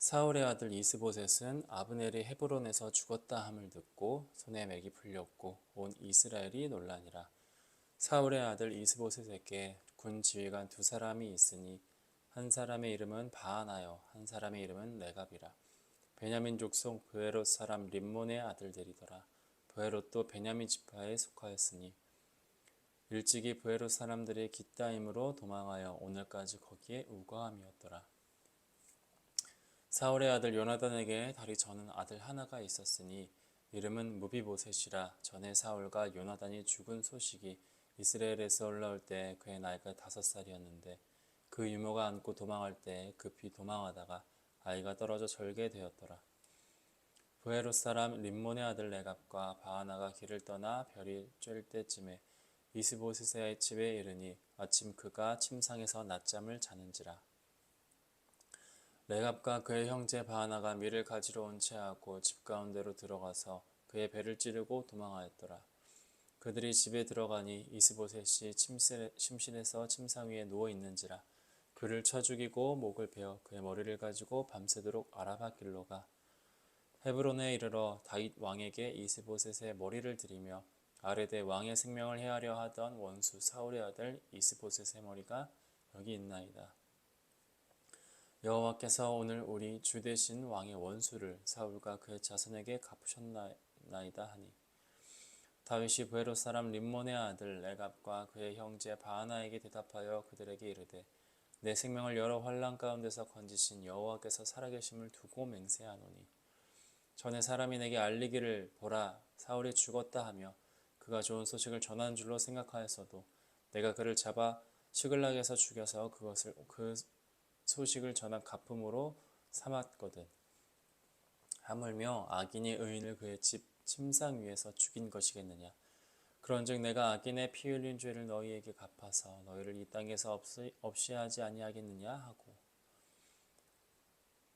사울의 아들 이스보셋은 아브넬이 헤브론에서 죽었다 함을 듣고 손에 맥이 풀렸고 온 이스라엘이 놀라니라. 사울의 아들 이스보셋에게 군 지휘관 두 사람이 있으니 한 사람의 이름은 바하나요 한 사람의 이름은 레갑이라. 베냐민 족속 브에롯 사람 림몬의 아들들이더라. 브에롯도 베냐민 지파에 속하였으니 일찍이 브에롯 사람들이 깃다임으로 도망하여 오늘까지 거기에 우거함이었더라. 사울의 아들 요나단에게 다리 저는 아들 하나가 있었으니 이름은 무비보셋이라. 전에 사울과 요나단이 죽은 소식이 이스라엘에서 올라올 때 그의 나이가 5살이었는데 그 유모가 안고 도망할 때 급히 도망하다가 아이가 떨어져 절게 되었더라. 브에롯 사람 림몬의 아들 레갑과 바하나가 길을 떠나 별이 쬐을 때쯤에 이스보셋의 집에 이르니 마침 그가 침상에서 낮잠을 자는지라. 레갑과 그의 형제 바하나가 밀을 가지러 온 채하고 집 가운데로 들어가서 그의 배를 찌르고 도망하였더라. 그들이 집에 들어가니 이스보셋이 침실에서 침상 위에 누워 있는지라. 그를 쳐 죽이고 목을 베어 그의 머리를 가지고 밤새도록 아라바 길로 가 헤브론에 이르러 다윗 왕에게 이스보셋의 머리를 드리며 아뢰되 왕의 생명을 해하려 하던 원수 사울의 아들 이스보셋의 머리가 여기 있나이다. 여호와께서 오늘 우리 주 되신 왕의 원수를 사울과 그의 자손에게 갚으셨나이다 하니 다윗이 브에롯 사람 림몬의 아들 레갑과 그의 형제 바하나에게 대답하여 그들에게 이르되 내 생명을 여러 환난 가운데서 건지신 여호와께서 살아계심을 두고 맹세하노니 전에 사람이 내게 알리기를 보라 사울이 죽었다 하며 그가 좋은 소식을 전한 줄로 생각하였어도 내가 그를 잡아 시글락에서 죽여서 그 소식을 전한 갚음으로 삼았거든. 하물며 악인이 의인을 그의 집 침상 위에서 죽인 것이겠느냐. 그런즉 내가 악인의 피 흘린 죄를 너희에게 갚아서 너희를 이 땅에서 없이 하지 아니하겠느냐 하고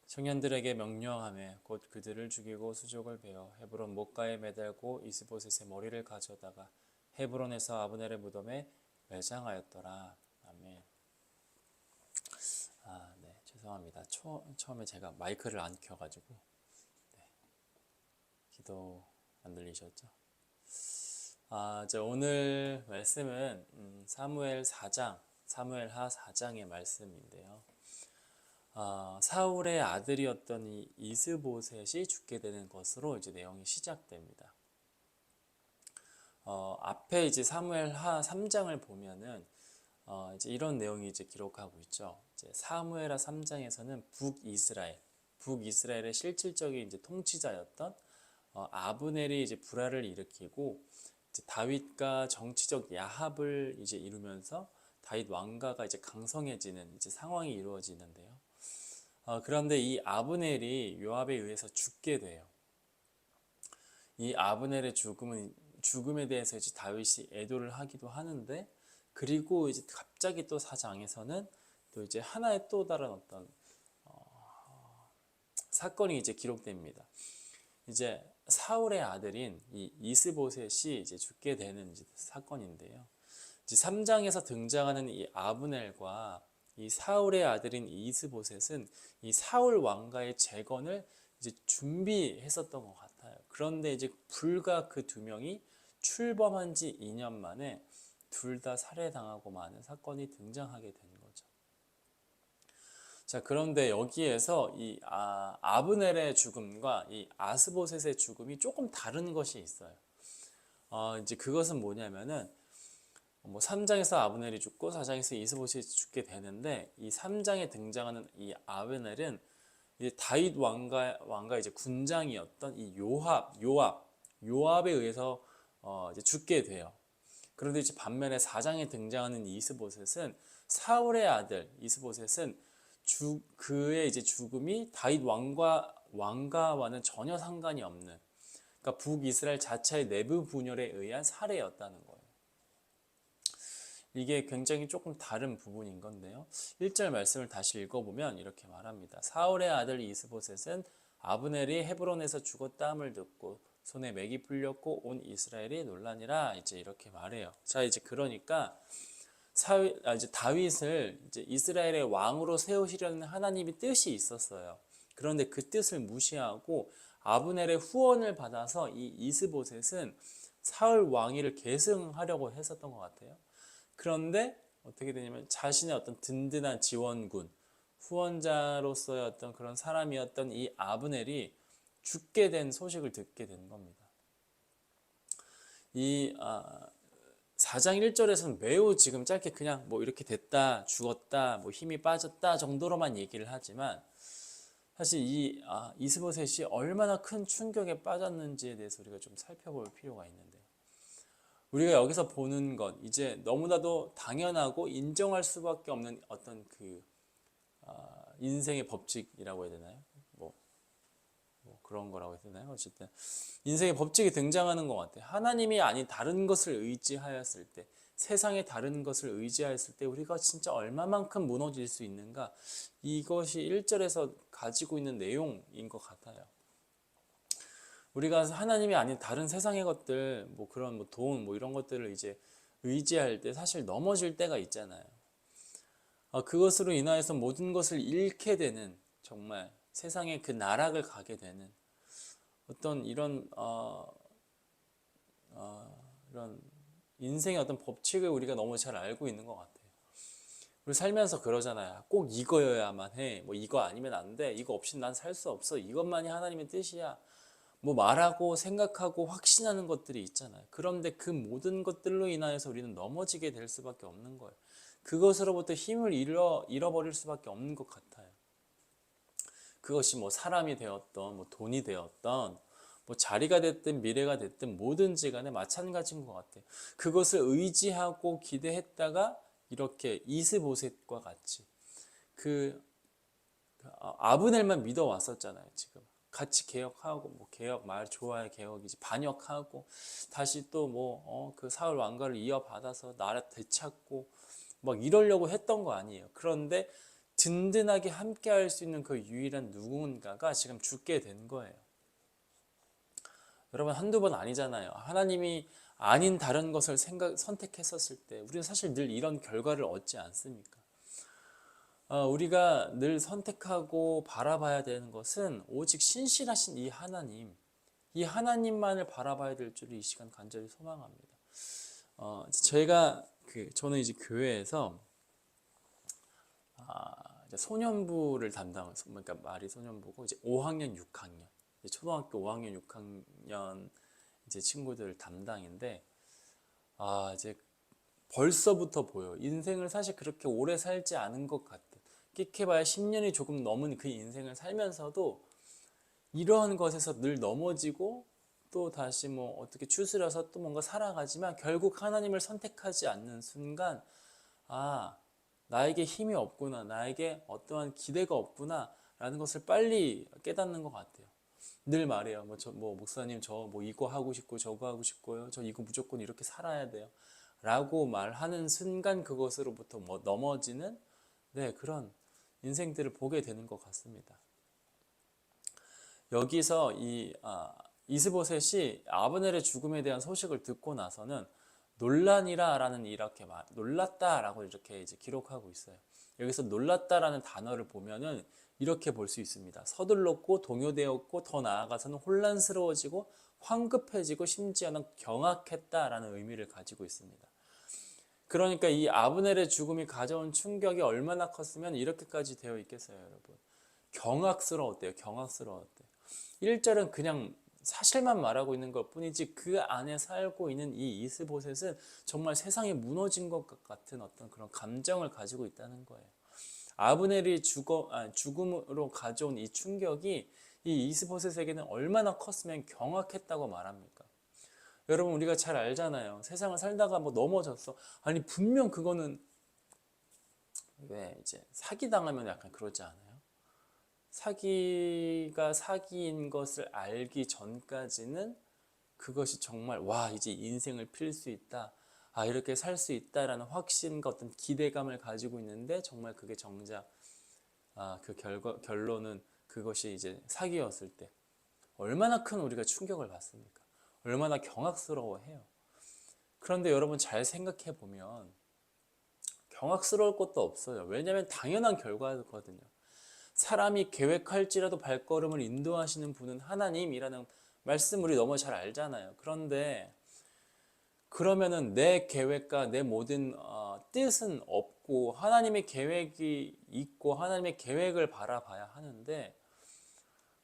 청년들에게 명령하며 곧 그들을 죽이고 수족을 베어 헤브론 못가에 매달고 이스보셋의 머리를 가져다가 헤브론에서 아브넬의 무덤에 매장하였더라. 아멘. 네, 죄송합니다. 처음에 제가 마이크를 안 켜가지고 기도 안 들리셨죠? 오늘 말씀은 사무엘 하 4장의 말씀인데요. 사울의 아들이었던 이 이스보셋이 죽게 되는 것으로 이제 내용이 시작됩니다. 앞에 이제 사무엘하 3장을 보면은 이제 이런 내용이 이제 기록하고 있죠. 이제 사무엘하 3장에서는 북이스라엘의 실질적인 이제 통치자였던 아브넬이 이제 불화를 일으키고 이제 다윗과 정치적 야합을 이제 이루면서 다윗 왕가가 이제 강성해지는 이제 상황이 이루어지는데요. 그런데 이 아브넬이 요압에 의해서 죽게 돼요. 이 아브넬의 죽음에 대해서 이제 다윗이 애도를 하기도 하는데, 그리고 이제 갑자기 또 4장에서는 또 이제 하나의 또 다른 어떤 사건이 이제 기록됩니다. 이제 사울의 아들인 이 이스보셋이 이제 죽게 되는 이제 사건인데요. 이제 3장에서 등장하는 이 아브넬과 이 사울의 아들인 이스보셋은 이 사울 왕가의 재건을 이제 준비했었던 것 같아요. 그런데 이제 불과 그 두 명이 출범한 지 2년 만에 둘 다 살해당하고 마는 사건이 등장하게 된 거죠. 자, 그런데 여기에서 이 아브넬의 죽음과 이 아스보셋의 죽음이 조금 다른 것이 있어요. 이제 그것은 뭐냐면은 3장에서 아브넬이 죽고 4장에서 이스보셋이 죽게 되는데, 이 3장에 등장하는 이 아브넬은 이제 다윗 왕가 이제 군장이었던 이 요압에 의해서 이제 죽게 돼요. 그런데 이제 반면에 4장에 등장하는 이스보셋은 사울의 아들 이스보셋은 그의 이제 죽음이 다윗 왕가와는 전혀 상관이 없는, 그러니까 북이스라엘 자체의 내부 분열에 의한 살해였다는 거예요. 이게 굉장히 조금 다른 부분인 건데요. 1절 말씀을 다시 읽어보면 이렇게 말합니다. 사울의 아들 이스보셋은 아브넬이 헤브론에서 죽었다 함을 듣고 손에 맥이 풀렸고 온 이스라엘이 놀라니라. 이제 이렇게 말해요. 자, 이제 그러니까 이제 다윗을 이제 이스라엘의 왕으로 세우시려는 하나님의 뜻이 있었어요. 그런데 그 뜻을 무시하고 아브넬의 후원을 받아서 이 이스보셋은 사울 왕위를 계승하려고 했었던 것 같아요. 그런데 어떻게 되냐면 자신의 어떤 든든한 지원군, 후원자로서의 어떤 그런 사람이었던 이 아브넬이 죽게 된 소식을 듣게 된 겁니다. 이 4장 1절에서는 매우 지금 짧게 그냥 뭐 이렇게 됐다, 죽었다, 뭐 힘이 빠졌다 정도로만 얘기를 하지만 사실 이 이스보셋이 얼마나 큰 충격에 빠졌는지에 대해서 우리가 좀 살펴볼 필요가 있는데요. 우리가 여기서 보는 것, 이제 너무나도 당연하고 인정할 수밖에 없는 어떤 그 인생의 법칙이라고 해야 되나요? 뭐 그런 거라고 해야 되나요? 어쨌든 인생의 법칙이 등장하는 것 같아요. 하나님이 아닌 다른 것을 의지하였을 때, 세상의 다른 것을 의지하였을 때 우리가 진짜 얼마만큼 무너질 수 있는가, 이것이 1절에서 가지고 있는 내용인 것 같아요. 우리가 하나님이 아닌 다른 세상의 것들, 뭐 그런 뭐 돈, 뭐 이런 것들을 이제 의지할 때 사실 넘어질 때가 있잖아요. 그것으로 인하여서 모든 것을 잃게 되는, 정말 세상의 그 나락을 가게 되는 어떤 이런 이런 인생의 어떤 법칙을 우리가 너무 잘 알고 있는 것 같아요. 우리 살면서 그러잖아요. 꼭 이거여야만 해. 뭐 이거 아니면 안 돼. 이거 없이 난 살 수 없어. 이것만이 하나님의 뜻이야. 뭐 말하고 생각하고 확신하는 것들이 있잖아요. 그런데 그 모든 것들로 인하여서 우리는 넘어지게 될 수밖에 없는 거예요. 그것으로부터 힘을 잃어버릴 수밖에 없는 것 같아요. 그것이 뭐 사람이 되었던, 뭐 돈이 되었던, 뭐 자리가 됐든 미래가 됐든 뭐든지 간에 마찬가지인 것 같아요. 그것을 의지하고 기대했다가 이렇게 이스보셋과 같이 그 아브넬만 믿어왔었잖아요. 지금 같이 개혁하고, 뭐 개혁 말 좋아요, 개혁이지, 반역하고 다시 또 뭐 그 사울 왕가를 이어받아서 나라 되찾고 막 이러려고 했던 거 아니에요. 그런데 든든하게 함께 할 수 있는 그 유일한 누군가가 지금 죽게 된 거예요. 여러분, 한두 번 아니잖아요. 하나님이 아닌 다른 것을 선택했었을 때 우리는 사실 늘 이런 결과를 얻지 않습니까? 우리가 늘 선택하고 바라봐야 되는 것은 오직 신실하신 이 하나님만을 바라봐야 될 줄을 이 시간 간절히 소망합니다. 저는 이제 교회에서 이제 소년부를 그러니까 말이 소년부고 이제 5학년, 6학년, 초등학교 5학년, 6학년 이제 친구들 담당인데, 이제 벌써부터 보여. 인생을 사실 그렇게 오래 살지 않은 것 같은, 끽해봐야 10년이 조금 넘은 그 인생을 살면서도 이러한 것에서 늘 넘어지고 또 다시 뭐 어떻게 추스려서 또 뭔가 살아가지만 결국 하나님을 선택하지 않는 순간, 나에게 힘이 없구나, 나에게 어떠한 기대가 없구나 라는 것을 빨리 깨닫는 것 같아요. 늘 말해요. 목사님, 저 뭐 이거 하고 싶고 저거 하고 싶고요. 저 이거 무조건 이렇게 살아야 돼요. 라고 말하는 순간 그것으로부터 넘어지는 그런 인생들을 보게 되는 것 같습니다. 여기서 이스보셋이 아브넬의 죽음에 대한 소식을 듣고 나서는 놀라니라라는 놀랐다라고 이렇게 이제 기록하고 있어요. 여기서 놀랐다라는 단어를 보면은 이렇게 볼 수 있습니다. 서둘렀고 동요되었고 더 나아가서는 혼란스러워지고 황급해지고 심지어는 경악했다라는 의미를 가지고 있습니다. 그러니까 이 아브넬의 죽음이 가져온 충격이 얼마나 컸으면 이렇게까지 되어 있겠어요, 여러분. 경악스러웠대요. 1절은 그냥 사실만 말하고 있는 것 뿐이지 그 안에 살고 있는 이 이스보셋은 정말 세상이 무너진 것 같은 어떤 그런 감정을 가지고 있다는 거예요. 아브넬이 죽음으로 가져온 이 충격이 이 이스보셋에게는 얼마나 컸으면 경악했다고 말합니까? 여러분, 우리가 잘 알잖아요. 세상을 살다가 뭐 넘어졌어. 아니, 분명 그거는 왜 이제 사기당하면 약간 그러지 않아요? 사기가 사기인 것을 알기 전까지는 그것이 정말 이제 인생을 필 수 있다, 이렇게 살 수 있다라는 확신과 어떤 기대감을 가지고 있는데 정말 그게 정작 그 결론은 그것이 이제 사기였을 때 얼마나 큰 우리가 충격을 받습니까? 얼마나 경악스러워해요. 그런데 여러분, 잘 생각해 보면 경악스러울 것도 없어요. 왜냐하면 당연한 결과거든요. 사람이 계획할지라도 발걸음을 인도하시는 분은 하나님이라는 말씀 우리 너무 잘 알잖아요. 그런데 그러면은 내 계획과 내 모든 뜻은 없고 하나님의 계획이 있고 하나님의 계획을 바라봐야 하는데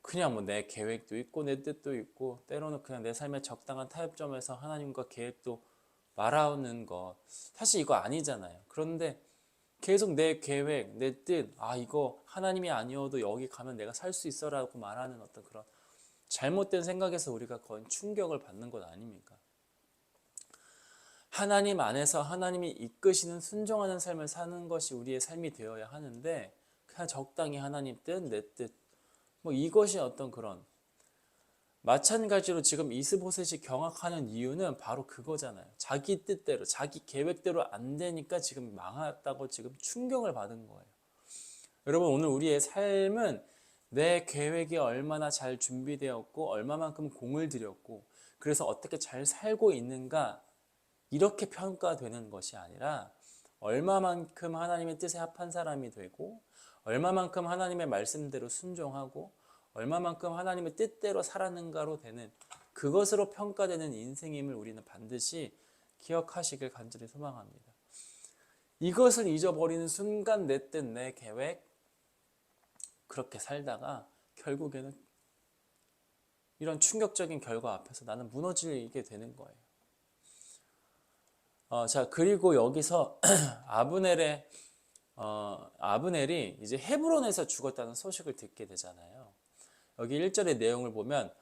그냥 뭐 내 계획도 있고 내 뜻도 있고 때로는 그냥 내 삶의 적당한 타협점에서 하나님과 계획도 말하는 것 사실 이거 아니잖아요. 그런데 계속 내 계획, 내 뜻, 이거 하나님이 아니어도 여기 가면 내가 살 수 있어라고 말하는 어떤 그런 잘못된 생각에서 우리가 거의 충격을 받는 것 아닙니까? 하나님 안에서 하나님이 이끄시는 순종하는 삶을 사는 것이 우리의 삶이 되어야 하는데 그냥 적당히 하나님 뜻, 내 뜻, 뭐 이것이 어떤 그런 마찬가지로 지금 이스보셋이 경악하는 이유는 바로 그거잖아요. 자기 뜻대로, 자기 계획대로 안 되니까 지금 망했다고 지금 충격을 받은 거예요. 여러분 오늘 우리의 삶은 내 계획이 얼마나 잘 준비되었고 얼마만큼 공을 들였고 그래서 어떻게 잘 살고 있는가 이렇게 평가되는 것이 아니라 얼마만큼 하나님의 뜻에 합한 사람이 되고 얼마만큼 하나님의 말씀대로 순종하고 얼마만큼 하나님의 뜻대로 살았는가로 되는 그것으로 평가되는 인생임을 우리는 반드시 기억하시길 간절히 소망합니다. 이것을 잊어버리는 순간 내 뜻, 내 계획 그렇게 살다가 결국에는 이런 충격적인 결과 앞에서 나는 무너지게 되는 거예요. 자 그리고 여기서 아브넬이 이제 헤브론에서 죽었다는 소식을 듣게 되잖아요. 여기 1절의 내용을 보면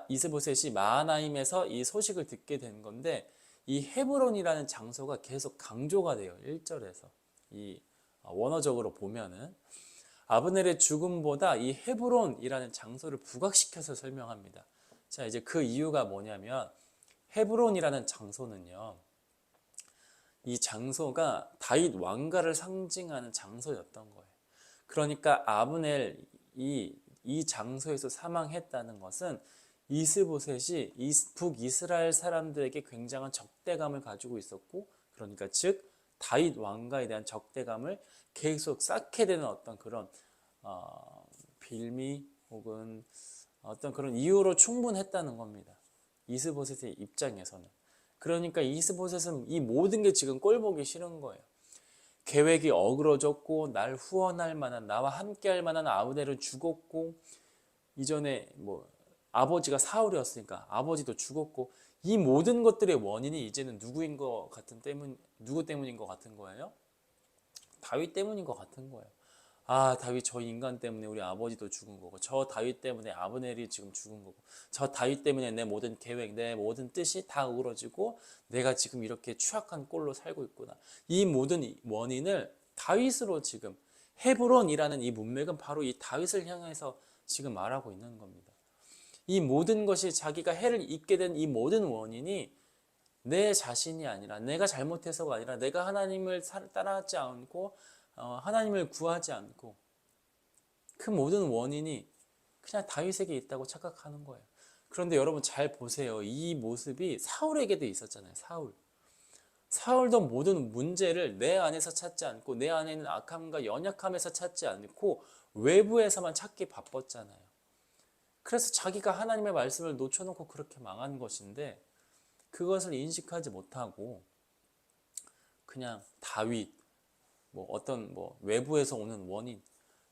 이스보셋이 마하나임에서 이 소식을 듣게 된 건데 이 헤브론이라는 장소가 계속 강조가 돼요. 1절에서 이 원어적으로 보면은 아브넬의 죽음보다 이 헤브론이라는 장소를 부각시켜서 설명합니다. 자 이제 그 이유가 뭐냐면 헤브론이라는 장소는요. 이 장소가 다윗 왕가를 상징하는 장소였던 거예요. 그러니까 아브넬이 이 장소에서 사망했다는 것은 이스보셋이 북이스라엘 사람들에게 굉장한 적대감을 가지고 있었고 그러니까 즉 다윗 왕가에 대한 적대감을 계속 쌓게 되는 어떤 그런 빌미 혹은 어떤 그런 이유로 충분했다는 겁니다. 이스보셋의 입장에서는. 그러니까 이스보셋은 이 모든 게 지금 꼴보기 싫은 거예요. 계획이 어그러졌고 날 후원할 만한 나와 함께 할 만한 아브넬은 죽었고 이전에 뭐 아버지가 사울이었으니까 아버지도 죽었고 이 모든 것들의 원인이 이제는 누구 때문인 것 같은 거예요? 다윗 때문인 것 같은 거예요. 다윗 저 인간 때문에 우리 아버지도 죽은 거고 저 다윗 때문에 아브넬이 지금 죽은 거고 저 다윗 때문에 내 모든 계획 내 모든 뜻이 다 어그러지고 내가 지금 이렇게 추악한 꼴로 살고 있구나. 이 모든 원인을 다윗으로 지금 헤브론이라는 이 문맥은 바로 이 다윗을 향해서 지금 말하고 있는 겁니다. 이 모든 것이 자기가 해를 입게 된 이 모든 원인이 내 자신이 아니라 내가 잘못해서가 아니라 내가 하나님을 따라하지 않고 하나님을 구하지 않고 그 모든 원인이 그냥 다윗에게 있다고 착각하는 거예요. 그런데 여러분 잘 보세요. 이 모습이 사울에게도 있었잖아요. 사울도 모든 문제를 내 안에서 찾지 않고 내 안에 있는 악함과 연약함에서 찾지 않고 외부에서만 찾기 바빴잖아요. 그래서 자기가 하나님의 말씀을 놓쳐놓고 그렇게 망한 것인데 그것을 인식하지 못하고 그냥 다윗 어떤 외부에서 오는 원인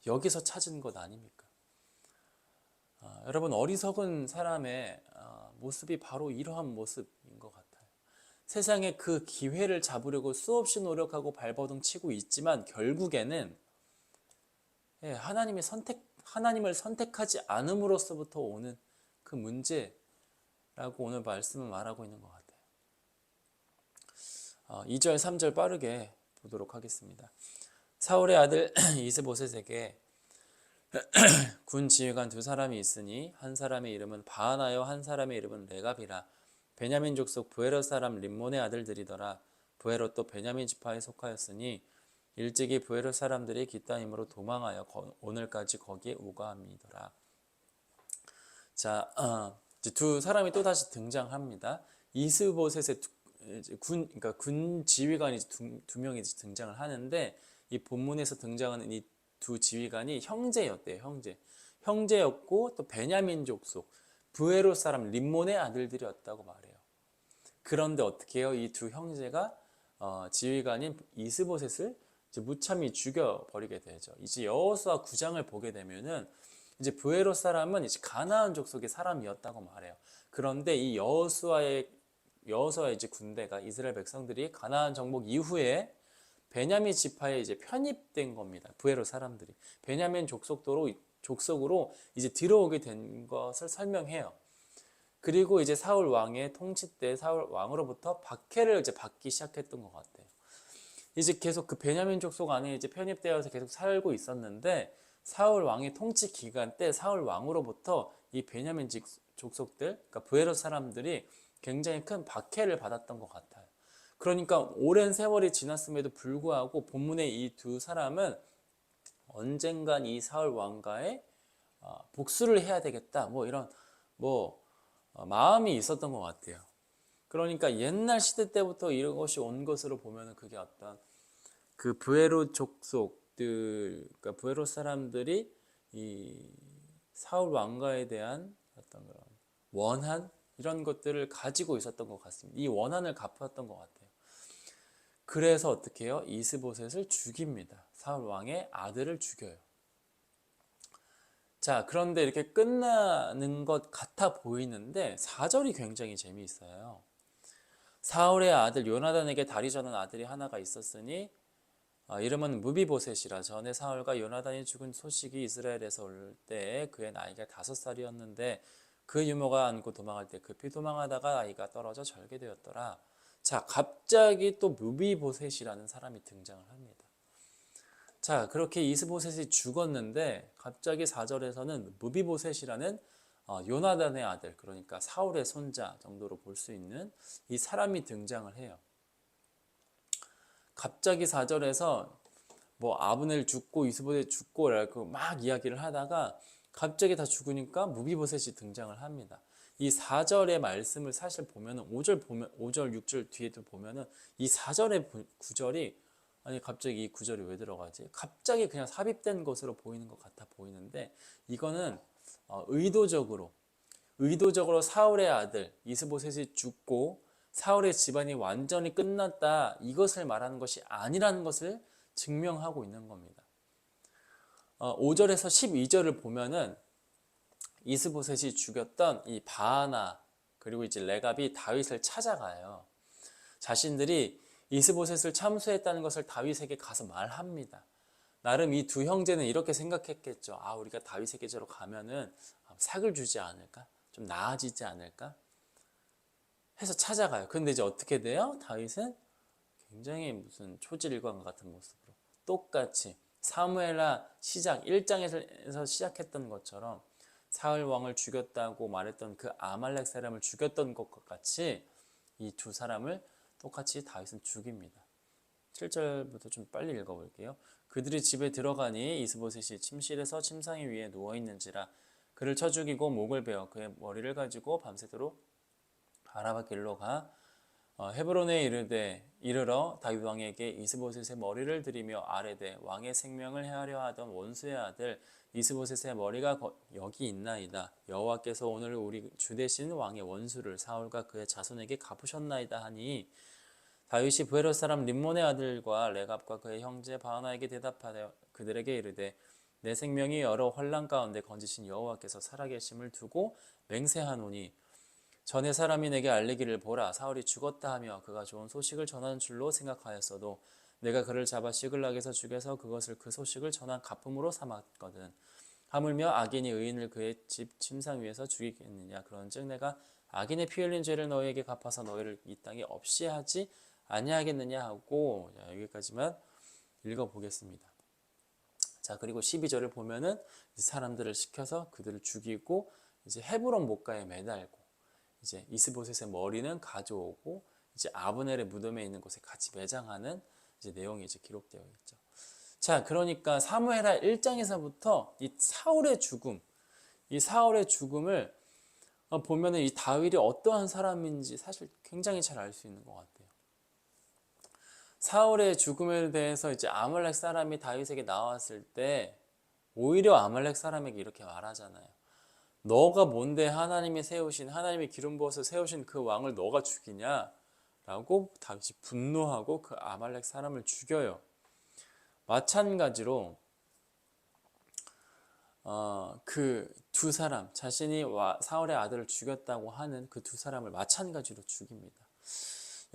여기서 찾은 것 아닙니까? 여러분 어리석은 사람의 모습이 바로 이러한 모습인 것 같아요. 세상에 그 기회를 잡으려고 수없이 노력하고 발버둥 치고 있지만 결국에는 하나님을 선택하지 않음으로써부터 오는 그 문제라고 오늘 말씀은 말하고 있는 것 같아요. 2절 3절 빠르게 보도록 하겠습니다. 사울의 아들 이스보셋에게 군 지휘관 두 사람이 있으니 한 사람의 이름은 바하나요 한 사람의 이름은 레갑이라. 베냐민 족속 부에롯 사람 림몬의 아들들이더라. 부에롯도 베냐민 지파에 속하였으니 일찍이 부에롯 사람들이 기따임으로 도망하여 오늘까지 거기에 우거함이더라. 자, 두 사람이 또 다시 등장합니다. 이스보셋의 군 지휘관이 두 명이 등장을 하는데 이 본문에서 등장하는 이 두 지휘관이 형제였대요. 형제였고 또 베냐민 족속 브에롯 사람 림몬의 아들들이었다고 말해요. 그런데 어떻게 해요? 이 두 형제가 지휘관인 이스보셋을 이제 무참히 죽여버리게 되죠. 이제 여호수아 9장을 보게 되면은 이제 브에롯 사람은 이제 가나안 족속의 사람이었다고 말해요. 그런데 이 여호수아의 이제 군대가 이스라엘 백성들이 가나안 정복 이후에 베냐민 지파에 이제 편입된 겁니다. 브에롯 사람들이 베냐민 족속으로 이제 들어오게 된 것을 설명해요. 그리고 이제 사울 왕의 통치 때 사울 왕으로부터 박해를 이제 받기 시작했던 것 같아요. 이제 계속 그 베냐민 족속 안에 이제 편입되어서 계속 살고 있었는데 사울 왕의 통치 기간 때 사울 왕으로부터 이 베냐민 족속들, 그러니까 브에롯 사람들이 굉장히 큰 박해를 받았던 것 같아요. 그러니까 오랜 세월이 지났음에도 불구하고 본문의 이 두 사람은 언젠간 이 사울 왕과의 복수를 해야 되겠다, 뭐 이런 마음이 있었던 것 같아요. 그러니까 옛날 시대 때부터 이런 것이 온 것으로 보면 그게 어떤 그 브에롯 족속들, 그러니까 브에롯 사람들이 이 사울 왕가에 대한 어떤 그런 원한 이런 것들을 가지고 있었던 것 같습니다. 이 원한을 갚았던 것 같아요. 그래서 어떻게 해요? 이스보셋을 죽입니다. 사울 왕의 아들을 죽여요. 자, 그런데 이렇게 끝나는 것 같아 보이는데 4절이 굉장히 재미있어요. 사울의 아들 요나단에게 다리 저는 아들이 하나가 있었으니 이름은 무비보셋이라. 전에 사울과 요나단이 죽은 소식이 이스라엘에서 올 때 그의 나이가 5살이었는데 그 유모가 안고 도망할 때 급히 도망하다가 아이가 떨어져 절개되었더라. 자, 갑자기 또 무비보셋이라는 사람이 등장을 합니다. 자, 그렇게 이스보셋이 죽었는데 갑자기 4절에서는 무비보셋이라는 요나단의 아들, 그러니까 사울의 손자 정도로 볼 수 있는 이 사람이 등장을 해요. 갑자기 4절에서 뭐 아브넬 죽고 이스보셋 죽고 라고 막 이야기를 하다가 갑자기 다 죽으니까 무비보셋이 등장을 합니다. 이 4절의 말씀을 사실 보면은 5절 6절 뒤에도 보면은 이 4절의 구절이 아니 갑자기 이 구절이 왜 들어가지? 갑자기 그냥 삽입된 것으로 보이는 것 같아 보이는데 이거는 의도적으로 사울의 아들 이스보셋이 죽고 사울의 집안이 완전히 끝났다, 이것을 말하는 것이 아니라는 것을 증명하고 있는 겁니다. 5절에서 12절을 보면은 이스보셋이 죽였던 이 바하나 그리고 이제 레갑이 다윗을 찾아가요. 자신들이 이스보셋을 참수했다는 것을 다윗에게 가서 말합니다. 나름 이 두 형제는 이렇게 생각했겠죠. 우리가 다윗에게로 가면은 삭을 주지 않을까? 좀 나아지지 않을까? 해서 찾아가요. 근데 이제 어떻게 돼요? 다윗은 굉장히 무슨 초지일관 같은 모습으로 똑같이 사무엘하 시작 1장에서 시작했던 것처럼 사울 왕을 죽였다고 말했던 그 아말렉 사람을 죽였던 것과 같이 이 두 사람을 똑같이 다윗은 죽입니다. 7절부터 좀 빨리 읽어볼게요. 그들이 집에 들어가니 이스보셋이 침실에서 침상위 위에 누워있는지라 그를 쳐 죽이고 목을 베어 그의 머리를 가지고 밤새도록 아라바 길로 가 헤브론에 이르러 다윗 왕에게 이스보셋의 머리를 들이며 아뢰되 왕의 생명을 해하려 하던 원수의 아들 이스보셋의 머리가 여기 있나이다. 여호와께서 오늘 우리 주 대신 왕의 원수를 사울과 그의 자손에게 갚으셨나이다 하니 다윗이 브에롯 사람 림몬의 아들과 레갑과 그의 형제 바하나에게 대답하여 그들에게 이르되 내 생명이 여러 환난 가운데 건지신 여호와께서 살아계심을 두고 맹세하노니 전에 사람이 내게 알리기를 보라 사울이 죽었다 하며 그가 좋은 소식을 전하는 줄로 생각하였어도 내가 그를 잡아 시글락에서 죽여서 그것을 그 소식을 전한 가품으로 삼았거든. 하물며 악인이 의인을 그의 집 침상 위에서 죽이겠느냐. 그런즉 내가 악인의 피 흘린 죄를 너희에게 갚아서 너희를 이 땅에 없이 하지 아니하겠느냐 하고, 여기까지만 읽어보겠습니다. 자, 그리고 12절을 보면은 사람들을 시켜서 그들을 죽이고 이제 헤브론 목가에 매달고 이제 이스보셋의 머리는 가져오고 이제 아브넬의 무덤에 있는 곳에 같이 매장하는 이제 내용이 이제 기록되어 있죠. 자, 그러니까 사무엘하 1장에서부터 이 사울의 죽음을 보면은 이 다윗이 어떠한 사람인지 사실 굉장히 잘 알 수 있는 것 같아요. 사울의 죽음에 대해서 이제 아말렉 사람이 다윗에게 나왔을 때 오히려 아말렉 사람에게 이렇게 말하잖아요. 너가 뭔데 하나님이 기름 부어서 세우신 그 왕을 너가 죽이냐? 라고 다윗이 분노하고 그 아말렉 사람을 죽여요. 마찬가지로 그 두 사람, 자신이 사울의 아들을 죽였다고 하는 그 두 사람을 마찬가지로 죽입니다.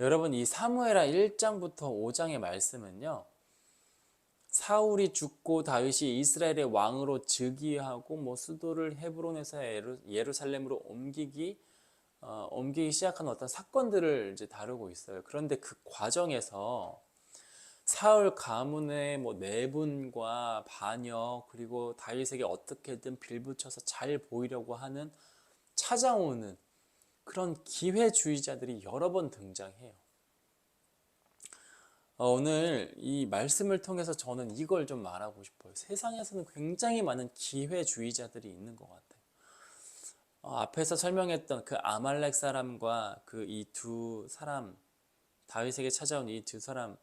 여러분, 이 사무엘하 1장부터 5장의 말씀은요, 사울이 죽고 다윗이 이스라엘의 왕으로 즉위하고 수도를 헤브론에서 예루살렘으로 옮기기 시작하는 어떤 사건들을 이제 다루고 있어요. 그런데 그 과정에서 사울 가문의 내분과 반역, 그리고 다윗에게 어떻게든 빌붙여서 잘 보이려고 하는 찾아오는 그런 기회주의자들이 여러 번 등장해요. 오늘 이 말씀을 통해서 저는 이걸 좀 말하고 싶어요. 세상에서는 굉장히 많은 기회주의자들이 있는 것 같아요. 앞에서 설명했던 그 아말렉 사람과 그 이 두 사람, 다윗에게 찾아온 이 두 사람,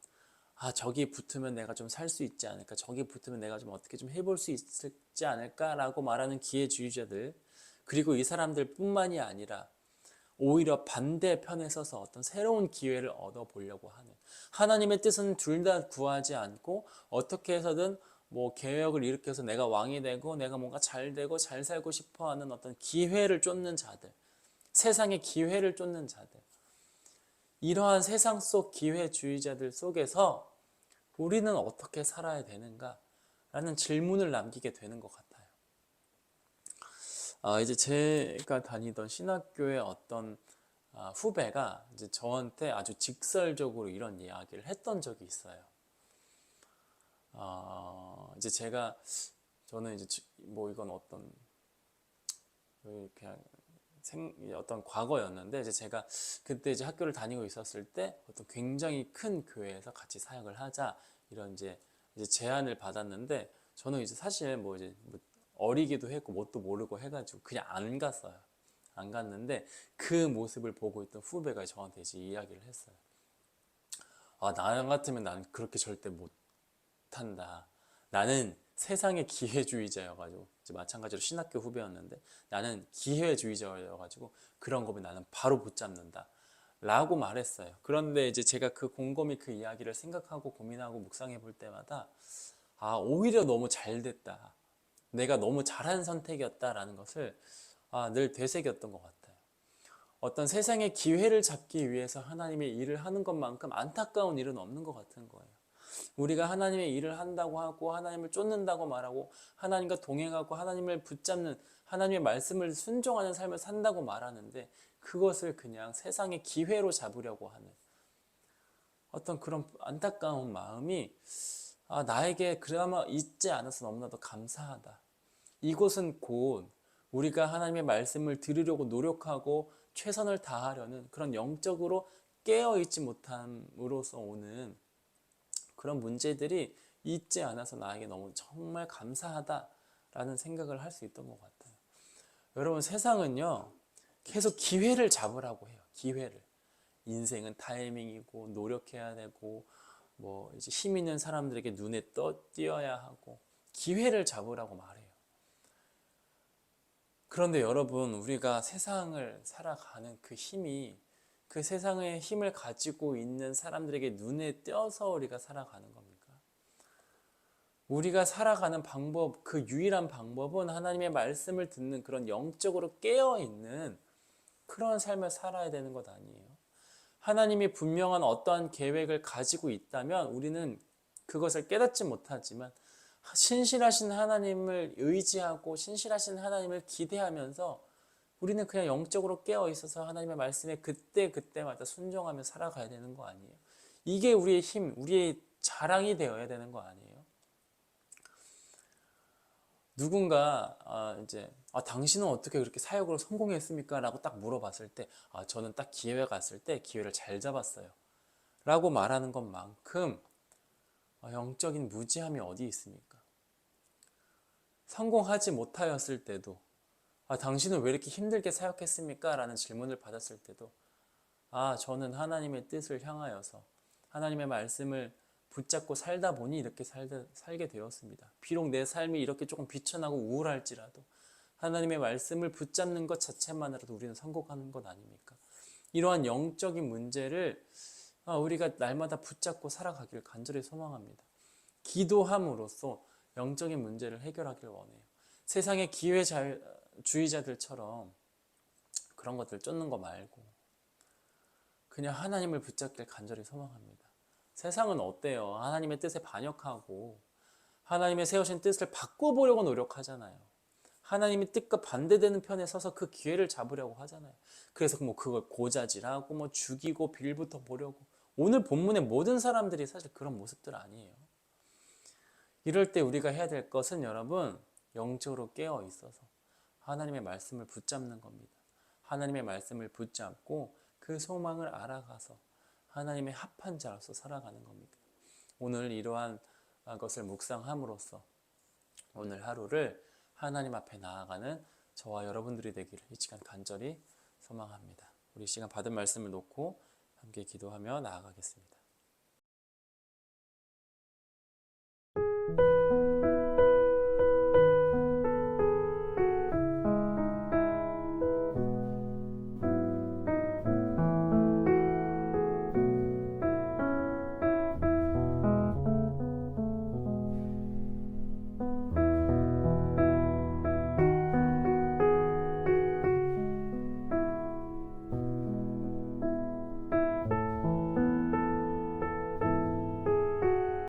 저기 붙으면 내가 좀 살 수 있지 않을까, 저기 붙으면 내가 좀 어떻게 좀 해볼 수 있지 않을까라고 말하는 기회주의자들, 그리고 이 사람들 뿐만이 아니라 오히려 반대편에 서서 어떤 새로운 기회를 얻어보려고 하는, 하나님의 뜻은 둘 다 구하지 않고 어떻게 해서든 계획을 일으켜서 내가 왕이 되고 내가 뭔가 잘 되고 잘 살고 싶어 하는 어떤 기회를 쫓는 자들, 세상의 기회를 쫓는 자들, 이러한 세상 속 기회주의자들 속에서 우리는 어떻게 살아야 되는가? 라는 질문을 남기게 되는 것 같아요. 이제 제가 다니던 신학교의 어떤 후배가 이제 저한테 아주 직설적으로 이런 이야기를 했던 적이 있어요. 이제 저는 이제 이건 그냥 어떤 과거였는데, 이제 제가 그때 이제 학교를 다니고 있었을 때 어떤 굉장히 큰 교회에서 같이 사역을 하자, 이런 이제 제안을 받았는데, 저는 이제 사실 어리기도 했고 뭣도 모르고 해가지고 그냥 안 갔어요. 안 갔는데 그 모습을 보고 있던 후배가 저한테 이제 이야기를 했어요. 나 같으면 난 그렇게 절대 못한다. 나는 세상의 기회주의자여가지고, 이제 마찬가지로 신학교 후배였는데, 나는 기회주의자여가지고 그런 거면 나는 바로 붙잡는다 라고 말했어요. 그런데 이제 제가 곰곰이 그 이야기를 생각하고 고민하고 묵상해 볼 때마다 오히려 너무 잘 됐다, 내가 너무 잘한 선택이었다라는 것을 늘 되새겼던 것 같아요. 어떤 세상의 기회를 잡기 위해서 하나님의 일을 하는 것만큼 안타까운 일은 없는 것 같은 거예요. 우리가 하나님의 일을 한다고 하고 하나님을 쫓는다고 말하고 하나님과 동행하고 하나님을 붙잡는, 하나님의 말씀을 순종하는 삶을 산다고 말하는데, 그것을 그냥 세상의 기회로 잡으려고 하는 어떤 그런 안타까운 마음이 나에게 그나마 있지 않아서 너무나도 감사하다. 이곳은 곧 우리가 하나님의 말씀을 들으려고 노력하고 최선을 다하려는 그런 영적으로 깨어있지 못함으로써 오는 그런 문제들이 있지 않아서 나에게 너무 정말 감사하다라는 생각을 할 수 있던 것 같아요. 여러분, 세상은요 계속 기회를 잡으라고 해요. 기회를. 인생은 타이밍이고 노력해야 되고 이제 힘 있는 사람들에게 눈에 띄어야 하고 기회를 잡으라고 말해요. 그런데 여러분, 우리가 세상을 살아가는 그 힘이 그 세상의 힘을 가지고 있는 사람들에게 눈에 띄어서 우리가 살아가는 겁니까? 우리가 살아가는 방법, 그 유일한 방법은 하나님의 말씀을 듣는 그런 영적으로 깨어있는 그런 삶을 살아야 되는 것 아니에요? 하나님이 분명한 어떠한 계획을 가지고 있다면 우리는 그것을 깨닫지 못하지만 신실하신 하나님을 의지하고 신실하신 하나님을 기대하면서 우리는 그냥 영적으로 깨어 있어서 하나님의 말씀에 그때마다 순종하며 살아가야 되는 거 아니에요? 이게 우리의 힘, 우리의 자랑이 되어야 되는 거 아니에요? 누군가 당신은 어떻게 그렇게 사역으로 성공했습니까? 라고 딱 물어봤을 때 저는 딱 기회가 왔을 때 기회를 잘 잡았어요 라고 말하는 것만큼 영적인 무지함이 어디 있습니까? 성공하지 못하였을 때도 당신은 왜 이렇게 힘들게 사역했습니까? 라는 질문을 받았을 때도 저는 하나님의 뜻을 향하여서 하나님의 말씀을 붙잡고 살다 보니 이렇게 살게 되었습니다. 비록 내 삶이 이렇게 조금 비천하고 우울할지라도 하나님의 말씀을 붙잡는 것 자체만으로도 우리는 성공하는 것 아닙니까? 이러한 영적인 문제를 우리가 날마다 붙잡고 살아가기를 간절히 소망합니다. 기도함으로써 영적인 문제를 해결하길 원해요. 세상의 기회주의자들처럼 그런 것들 쫓는 거 말고 그냥 하나님을 붙잡길 간절히 소망합니다. 세상은 어때요? 하나님의 뜻에 반역하고 하나님의 세우신 뜻을 바꿔보려고 노력하잖아요. 하나님의 뜻과 반대되는 편에 서서 그 기회를 잡으려고 하잖아요. 그래서 뭐 그걸 고자질하고 뭐 죽이고 빌부터 보려고. 오늘 본문의 모든 사람들이 사실 그런 모습들 아니에요. 이럴 때 우리가 해야 될 것은 여러분 영적으로 깨어 있어서 하나님의 말씀을 붙잡는 겁니다. 하나님의 말씀을 붙잡고 그 소망을 알아가서 하나님의 합한 자로서 살아가는 겁니다. 오늘 이러한 것을 묵상함으로써 오늘 하루를 하나님 앞에 나아가는 저와 여러분들이 되기를 이 시간 간절히 소망합니다. 우리 시간 받은 말씀을 놓고 함께 기도하며 나아가겠습니다.